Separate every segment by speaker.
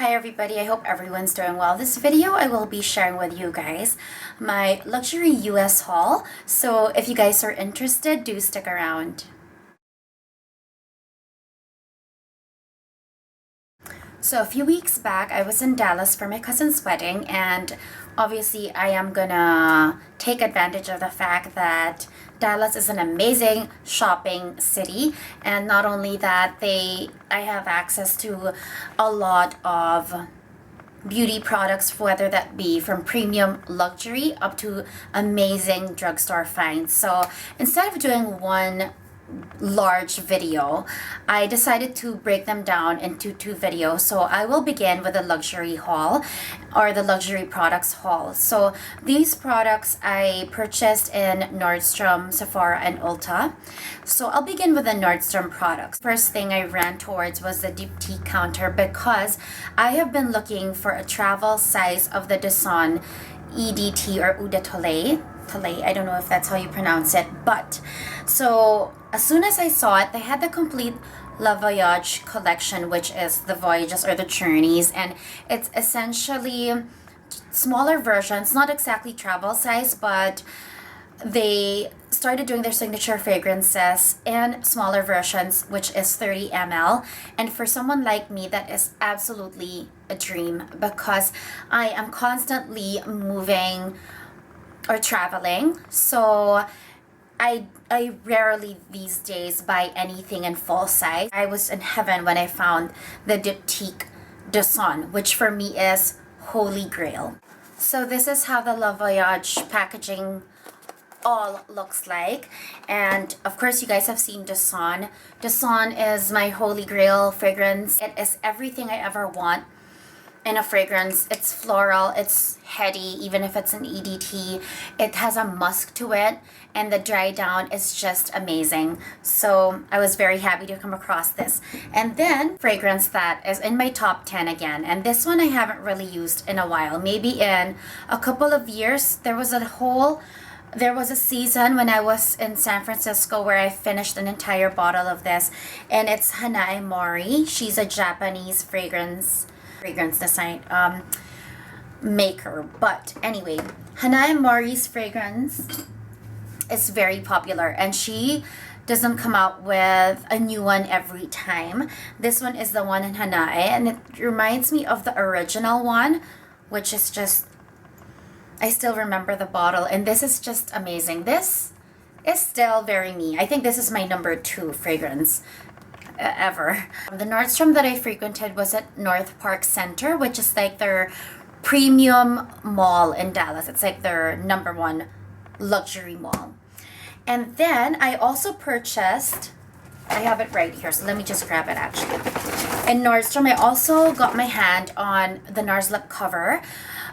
Speaker 1: Hi everybody, I hope everyone's doing well. This video I will be sharing with you guys my luxury US haul. So if you guys are interested, do stick around. So a few weeks back, I was in Dallas for my cousin's wedding, and obviously I am gonna take advantage of the fact that Dallas is an amazing shopping city, and not only that, I have access to a lot of beauty products, whether that be from premium luxury up to amazing drugstore finds. So instead of doing one large video, I decided to break them down into two videos. So I will begin with the luxury haul, or the luxury products haul. So these products I purchased in Nordstrom, Sephora, and Ulta. So I'll begin with the Nordstrom products. First thing I ran towards was the Diptyque counter because I have been looking for a travel size of the Do Son EDT or Eau de Toilette. I don't know if that's how you pronounce it, but so as soon as I saw it, they had the complete Le Voyage collection, which is the voyages or the journeys, and it's essentially smaller versions, not exactly travel size, but they started doing their signature fragrances in smaller versions, which is 30 ml. And for someone like me, that is absolutely a dream because I am constantly moving or traveling. So I rarely these days buy anything in full size. I was in heaven when I found the Diptyque Do Son, which for me is holy grail. So this is how the Le Voyage packaging all looks like, and of course you guys have seen Do Son. Do Son is my holy grail fragrance. It is everything I ever want in a fragrance. It's floral, it's heady, even if it's an EDT. It has a musk to it, and the dry down is just amazing. So I was very happy to come across this. And then fragrance that is in my top 10 again, and this one I haven't really used in a while, maybe in a couple of years. There was a season when I was in San Francisco where I finished an entire bottle of this, and it's Hanae Mori. She's a Japanese fragrance design maker. But anyway, Hanae Mori's fragrance is very popular, and she doesn't come out with a new one every time. This one is the one in Hanae, and it reminds me of the original one, which is just, I still remember the bottle, and this is just amazing. This is still very me. I think this is my number 2 fragrance ever. The Nordstrom that I frequented was at North Park Center, which is like their premium mall in Dallas. It's like their number 1 luxury mall. And then I also purchased, I have it right here, so let me just grab it actually. In Nordstrom, I also got my hand on the Nars lip cover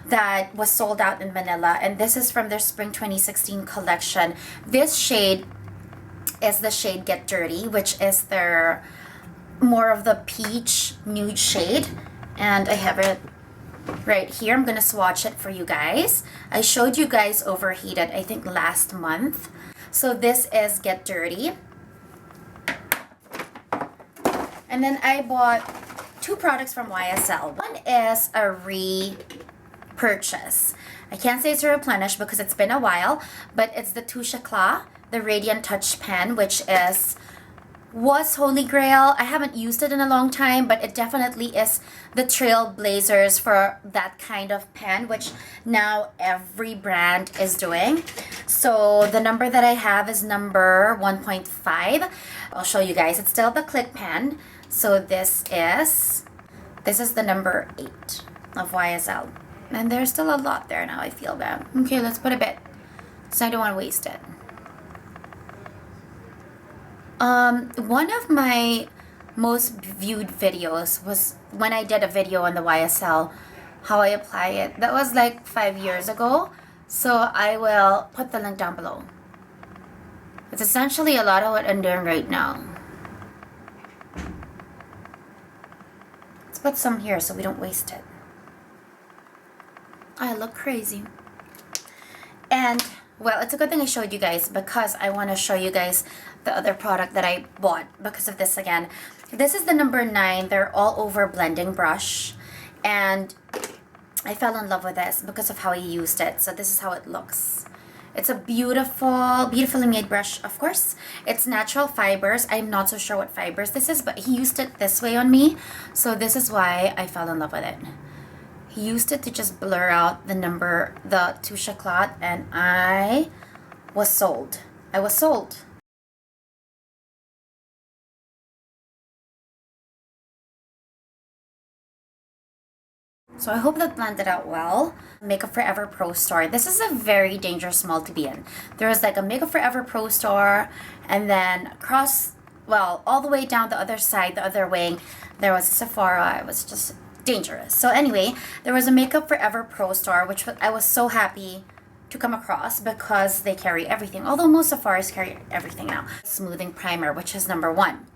Speaker 1: that was sold out in Manila, and this is from their spring 2016 collection. This shade is the shade Get Dirty, which is their more of the peach nude shade, and I have it right here. I'm gonna swatch it for you guys. I showed you guys Overheated, I think last month. So this is Get Dirty. And then I bought 2 products from YSL. One is a repurchase. I can't say it's a replenish because it's been a while, but it's the Touche Eclat, the Radiant Touch pen, which was holy grail. I haven't used it in a long time, but it definitely is the trailblazers for that kind of pen, which now every brand is doing. So the number that I have is number 1.5. I'll show you guys. It's still the click pen. So this is the number 8 of YSL. And there's still a lot there now, I feel bad. Okay, let's put a bit, so I don't want to waste it. One of my most viewed videos was when I did a video on the YSL, how I apply it. That was like 5 years ago, so I will put the link down below. It's essentially a lot of what I'm doing right now. Let's put some here so we don't waste it. I look crazy. And well, it's a good thing I showed you guys because I want to show you guys the other product that I bought because of this again. This is the number 9. They're all over blending brush, and I fell in love with this because of how he used it. So this is how it looks. It's a beautifully made brush, of course. It's natural fibers. I'm not so sure what fibers this is, but he used it this way on me. So this is why I fell in love with it. He used it to just blur out the Touche Eclat, and I was sold. I was sold. So I hope that blended out well. Makeup Forever Pro Store. This is a very dangerous mall to be in. There is like a Makeup Forever Pro Store, and then all the way down the other side, the other wing, there was a Sephora. It was just dangerous. So anyway, there was a Makeup Forever Pro Store, which I was so happy to come across because they carry everything. Although most Sephoras carry everything now. Smoothing Primer, which is number 1.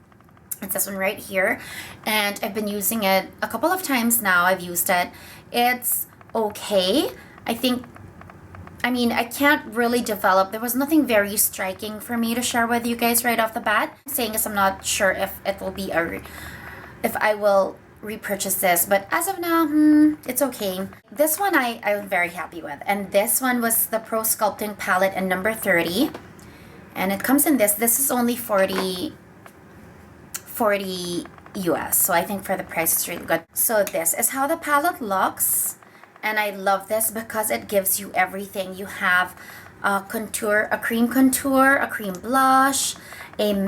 Speaker 1: It's this one right here, and I've been using it a couple of times now. I've used it. It's okay. I can't really develop. There was nothing very striking for me to share with you guys right off the bat. Saying this, I'm not sure if it will be if I will repurchase this, but as of now, it's okay. This one I'm very happy with, and this one was the Pro Sculpting palette in number 30, and it comes in this. This is only 40 US, so I think for the price it's really good. So this is how the palette looks, and I love this because it gives you everything. You have a contour, a cream contour, a cream blush, a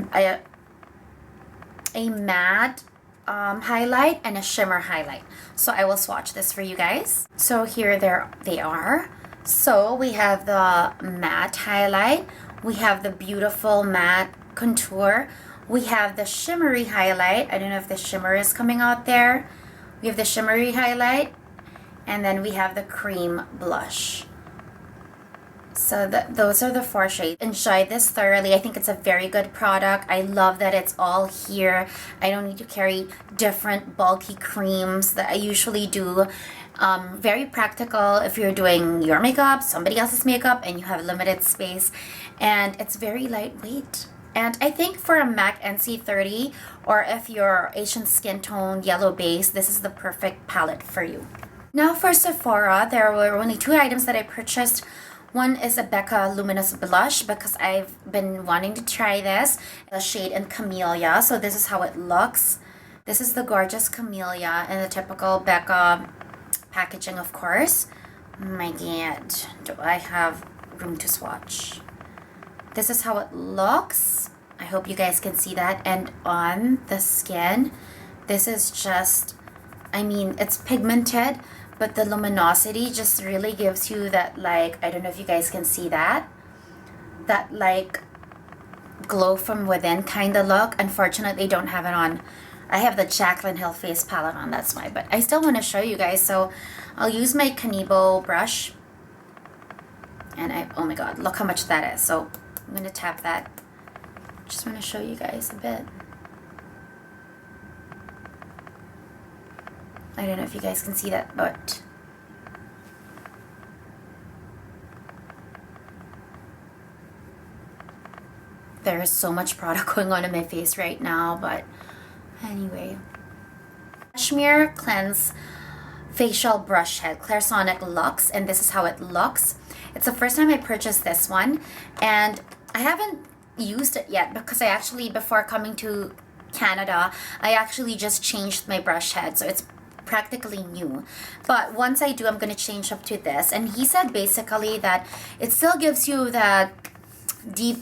Speaker 1: matte highlight, and a shimmer highlight. So I will swatch this for you guys. So here they are. So we have the matte highlight, we have the beautiful matte contour, we have the shimmery highlight. I don't know if the shimmer is coming out there. We have the shimmery highlight, and then we have the cream blush. So those are the 4 shades. Enjoy this thoroughly. I think it's a very good product. I love that it's all here. I don't need to carry different bulky creams that I usually do. Very practical if you're doing your makeup, somebody else's makeup, and you have limited space. And it's very lightweight. And I think for a MAC NC30, or if you're Asian skin tone, yellow base, this is the perfect palette for you. Now for Sephora, there were only 2 items that I purchased. One is a Becca Luminous blush because I've been wanting to try this. The shade in Camelia, so this is how it looks. This is the gorgeous Camelia in the typical Becca packaging, of course. My God, do I have room to swatch? This is how it looks. I hope you guys can see that. And on the skin, this is just, it's pigmented, but the luminosity just really gives you that, like, I don't know if you guys can see that like glow from within kind of look. Unfortunately, I don't have it on. I have the Jaclyn Hill face palette on, that's why, but I still want to show you guys. So I'll use my Kanibo brush, and oh my God, look how much that is. So I'm going to tap that. Just want to show you guys a bit. I don't know if you guys can see that, but there is so much product going on in my face right now, but anyway. Cashmere Cleanse Facial Brush Head, Clairsonic Luxe, and this is how it looks. It's the first time I purchased this one, and I haven't used it yet because I actually, before coming to Canada, I actually just changed my brush head, so it's practically new. But once I do, I'm going to change up to this. And he said basically that it still gives you that deep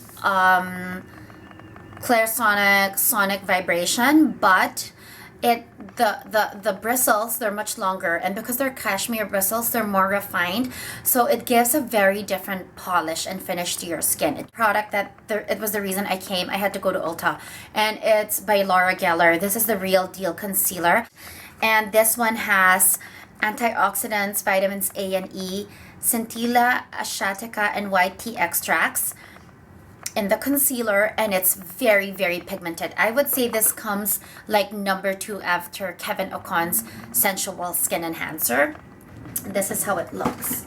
Speaker 1: Clairsonic sonic vibration, but the bristles, they're much longer, and because they're cashmere bristles, they're more refined, so it gives a very different polish and finish to your skin. It's a product that it was the reason I had to go to Ulta, and it's by Gellar. This is the Real Deal Concealer, and this one has antioxidants, vitamins A and E, Centilla, Asciatica, and white tea extracts in the concealer, and it's very, very pigmented. I would say this comes like number 2 after Kevyn Aucoin's Sensual Skin Enhancer. This is how it looks.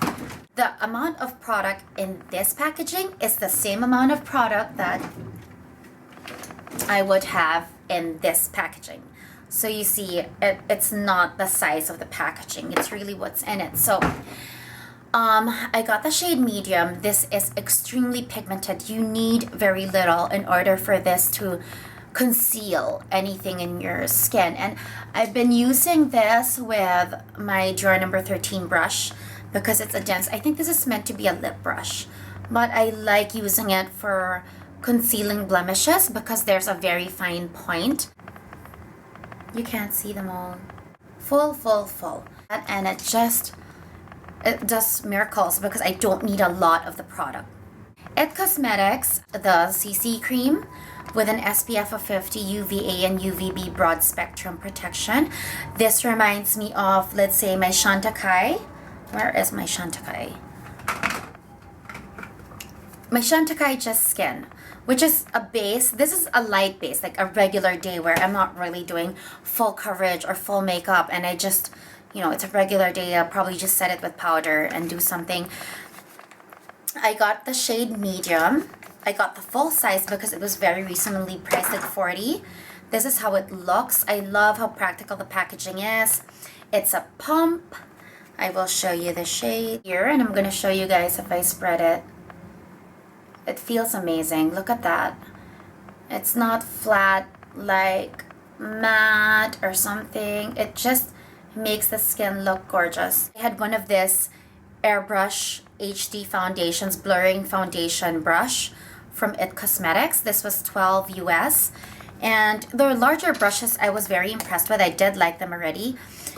Speaker 1: The amount of product in this packaging is the same amount of product that I would have in this packaging. So you see, it's not the size of the packaging. It's really what's in it. So I got the shade medium. This is extremely pigmented. You need very little in order for this to conceal anything in your skin. And I've been using this with my drawer number 13 brush because it's a dense, I think this is meant to be a lip brush, but I like using it for concealing blemishes because there's a very fine point. You can't see them all. Full. And it does miracles because I don't need a lot of the product. It Cosmetics, the CC cream with an SPF of 50, UVA and UVB broad spectrum protection. This reminds me of, let's say, my Chantecaille. Where is my Chantecaille? My Chantecaille Just Skin, which is a base. This is a light base, like a regular day where I'm not really doing full coverage or full makeup, and I just, you know, it's a regular day. I'll probably just set it with powder and do something. I got the shade medium. I got the full size because it was very reasonably priced at $40. This is how it looks. I love how practical the packaging is. It's a pump. I will show you the shade here, and I'm going to show you guys if I spread it. It feels amazing. Look at that. It's not flat like matte or something. It just makes the skin look gorgeous. I had one of this Airbrush HD Foundations blurring foundation brush from It Cosmetics. This was $12 US. And the larger brushes I was very impressed with. I did like them already.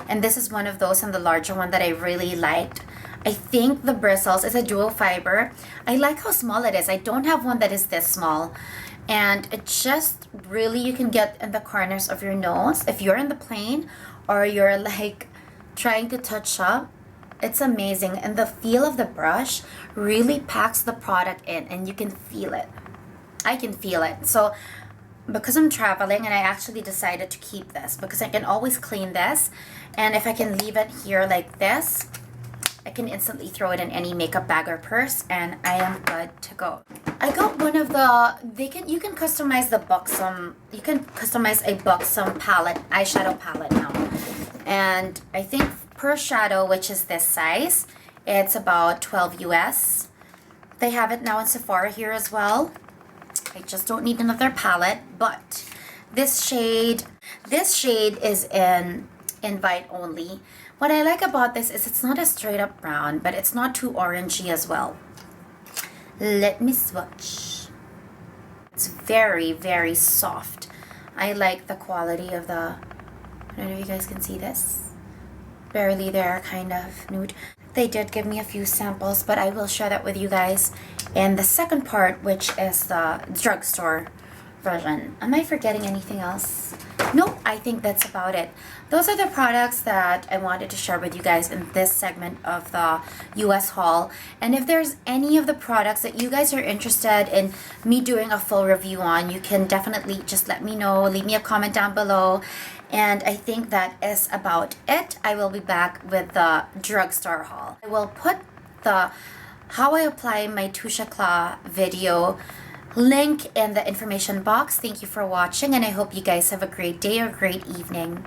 Speaker 1: And this is one of those, and the larger one that I really liked. I think the bristles is a dual fiber. I like how small it is. I don't have one that is this small. And it just really, you can get in the corners of your nose. If you're in the plane or you're like trying to touch up, it's amazing. And the feel of the brush really packs the product in, and you can feel it. I can feel it. So because I'm traveling, and I actually decided to keep this because I can always clean this. And if I can leave it here like this, I can instantly throw it in any makeup bag or purse, and I am good to go. I got one of the, you can customize the Buxom, you can customize a Buxom palette, eyeshadow palette now. And I think per shadow, which is this size, it's about $12 US. They have it now in Sephora here as well. I just don't need another palette, but this shade is in invite only. What I like about this is it's not a straight up brown, but it's not too orangey as well. Let me swatch. It's very, very soft. I like the quality of the, I don't know if you guys can see this. Barely there, kind of nude. They did give me a few samples, but I will share that with you guys in the second part, which is the drugstore version. Am I forgetting anything else? Nope, I think that's about it. Those are the products that I wanted to share with you guys in this segment of the US haul. And if there's any of the products that you guys are interested in me doing a full review on, you can definitely just let me know. Leave me a comment down below. And I think that is about it. I will be back with the drugstore haul. I will put the how I apply my Touche Eclat video link in the information box. Thank you for watching, and I hope you guys have a great day or great evening.